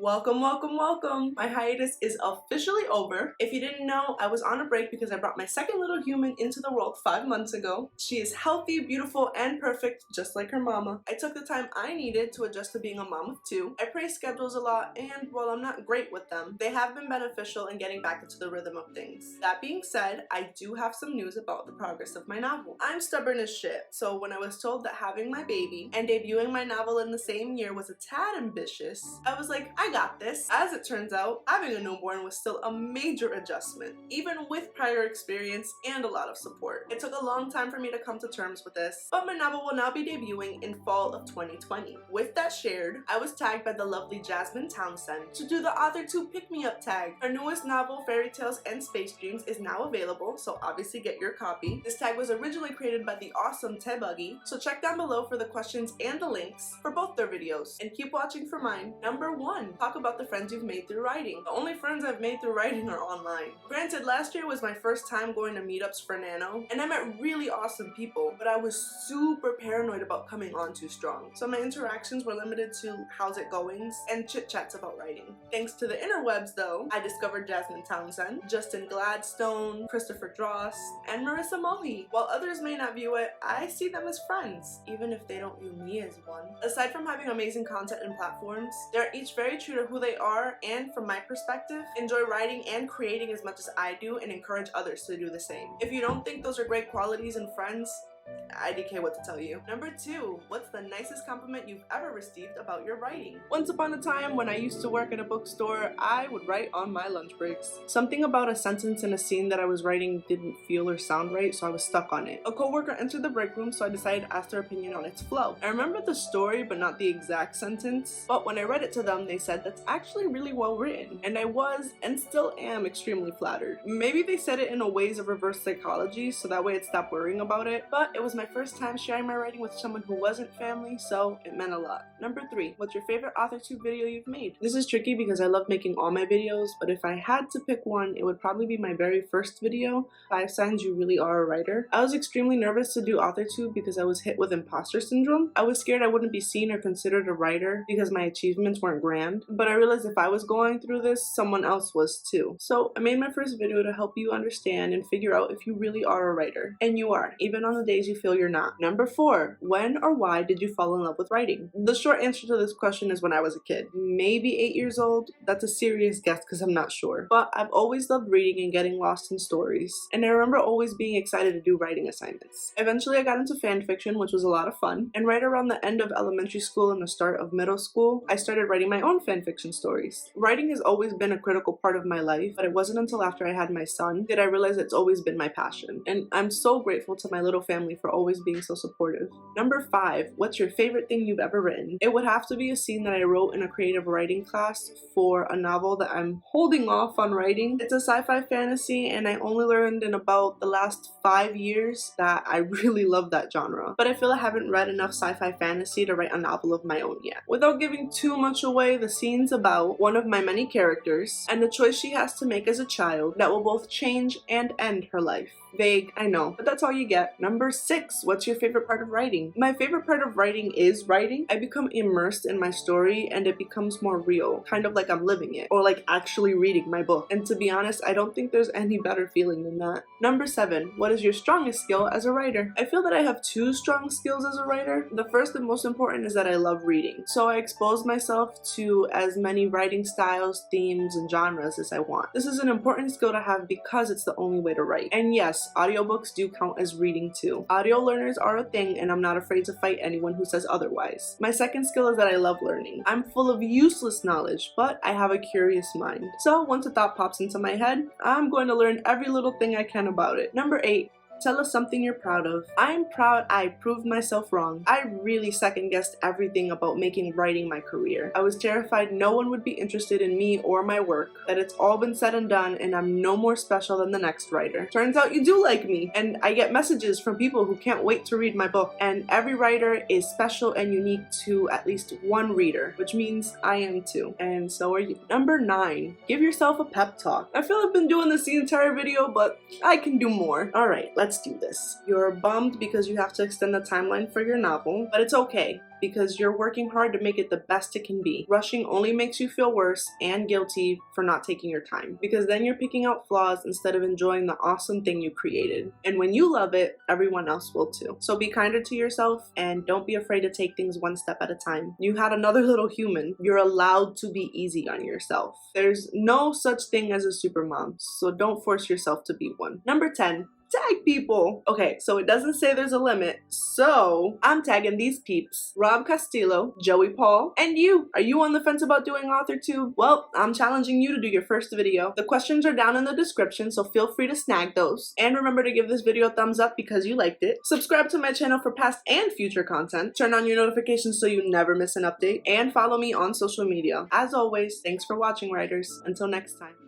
Welcome, welcome, welcome! My hiatus is officially over. If you didn't know, I was on a break because I brought my second little human into the world 5 months ago. She is healthy, beautiful, and perfect, just like her mama. I took the time I needed to adjust to being a mom of 2. I praise schedules a lot, and while I'm not great with them, they have been beneficial in getting back into the rhythm of things. That being said, I do have some news about the progress of my novel. I'm stubborn as shit, so when I was told that having my baby and debuting my novel in the same year was a tad ambitious, I was like, I got this. As it turns out, having a newborn was still a major adjustment, even with prior experience and a lot of support. It took a long time for me to come to terms with this, but my novel will now be debuting in fall of 2020. With that shared, I was tagged by the lovely Jasmine to do the Authortube pick-me-up tag. Her newest novel, Fairy Tales and Space Dreams, is now available, so obviously get your copy. This tag was originally created by the awesome Tebuggy, so check down below for the questions and the links for both their videos, and keep watching for mine. Number 1. Talk about the friends you've made through writing. The only friends I've made through writing are online. Granted, last year was my first time going to meetups for Nano, and I met really awesome people, but I was super paranoid about coming on too strong. So my interactions were limited to how's it goings and chit-chats about writing. Thanks to the interwebs though, I discovered Jasmine Townsend, Justin Gladstone, Christopher Dross, and Marissa Mohi. While others may not view it, I see them as friends, even if they don't view me as one. Aside from having amazing content and platforms, they're each very true to who they are, and from my perspective, enjoy writing and creating as much as I do and encourage others to do the same. If you don't think those are great qualities in friends, I DK what to tell you. Number 2, what's the nicest compliment you've ever received about your writing? Once upon a time, when I used to work at a bookstore, I would write on my lunch breaks. Something about a sentence in a scene that I was writing didn't feel or sound right, so I was stuck on it. A coworker entered the break room, so I decided to ask their opinion on its flow. I remember the story, but not the exact sentence, but when I read it to them, they said that's actually really well written, and I was, and still am, extremely flattered. Maybe they said it in a ways of reverse psychology, so that way I'd stop worrying about it, but it was my first time sharing my writing with someone who wasn't family, so it meant a lot. Number 3, what's your favorite Authortube video you've made? This is tricky because I love making all my videos, but if I had to pick one, it would probably be my very first video, 5 Signs You Really Are a Writer. I was extremely nervous to do Authortube because I was hit with imposter syndrome. I was scared I wouldn't be seen or considered a writer because my achievements weren't grand, but I realized if I was going through this, someone else was too. So I made my first video to help you understand and figure out if you really are a writer. And you are, even on the days you feel you're not. Number 4, when or why did you fall in love with writing? The short answer to this question is when I was a kid. Maybe 8 years old. That's a serious guess because I'm not sure. But I've always loved reading and getting lost in stories. And I remember always being excited to do writing assignments. Eventually I got into fan fiction, which was a lot of fun. And right around the end of elementary school and the start of middle school, I started writing my own fan fiction stories. Writing has always been a critical part of my life, but it wasn't until after I had my son that I realized it's always been my passion. And I'm so grateful to my little family for always being so supportive. Number 5, what's your favorite thing you've ever written? It would have to be a scene that I wrote in a creative writing class for a novel that I'm holding off on writing. It's a sci-fi fantasy, and I only learned in about the last 5 years that I really love that genre. But I feel I haven't read enough sci-fi fantasy to write a novel of my own yet. Without giving too much away, the scene's about one of my many characters and the choice she has to make as a child that will both change and end her life. Vague, I know, but that's all you get. Number 6, what's your favorite part of writing? My favorite part of writing is writing. I become immersed in my story and it becomes more real, kind of like I'm living it, or like actually reading my book. And to be honest, I don't think there's any better feeling than that. Number 7, what is your strongest skill as a writer? I feel that I have 2 strong skills as a writer. The first and most important is that I love reading. So I expose myself to as many writing styles, themes, and genres as I want. This is an important skill to have because it's the only way to write. And yes, audiobooks do count as reading too. Audio learners are a thing, and I'm not afraid to fight anyone who says otherwise. My second skill is that I love learning. I'm full of useless knowledge, but I have a curious mind. So once a thought pops into my head, I'm going to learn every little thing I can about it. Number 8, tell us something you're proud of. I'm proud I proved myself wrong. I really second-guessed everything about making writing my career. I was terrified no one would be interested in me or my work, that it's all been said and done and I'm no more special than the next writer. Turns out you do like me, and I get messages from people who can't wait to read my book, and every writer is special and unique to at least one reader, which means I am too, and so are you. Number 9, give yourself a pep talk. I feel I've been doing this the entire video, but I can do more. Alright, let's do this. You're bummed because you have to extend the timeline for your novel, but it's okay. because you're working hard to make it the best it can be. Rushing only makes you feel worse and guilty for not taking your time, because then you're picking out flaws instead of enjoying the awesome thing you created. And when you love it, everyone else will too. So be kinder to yourself and don't be afraid to take things one step at a time. You had another little human. You're allowed to be easy on yourself. There's no such thing as a super mom, so don't force yourself to be one. Number 10. Tag people. Okay, so it doesn't say there's a limit, so I'm tagging these peeps: Rob Castillo, Joey Paul, and you. Are you on the fence about doing Authortube? Well, I'm challenging you to do your first video. The questions are down in the description, so feel free to snag those. And remember to give this video a thumbs up because you liked it. Subscribe to my channel for past and future content. Turn on your notifications so you never miss an update. And follow me on social media. As always, thanks for watching, writers. Until next time.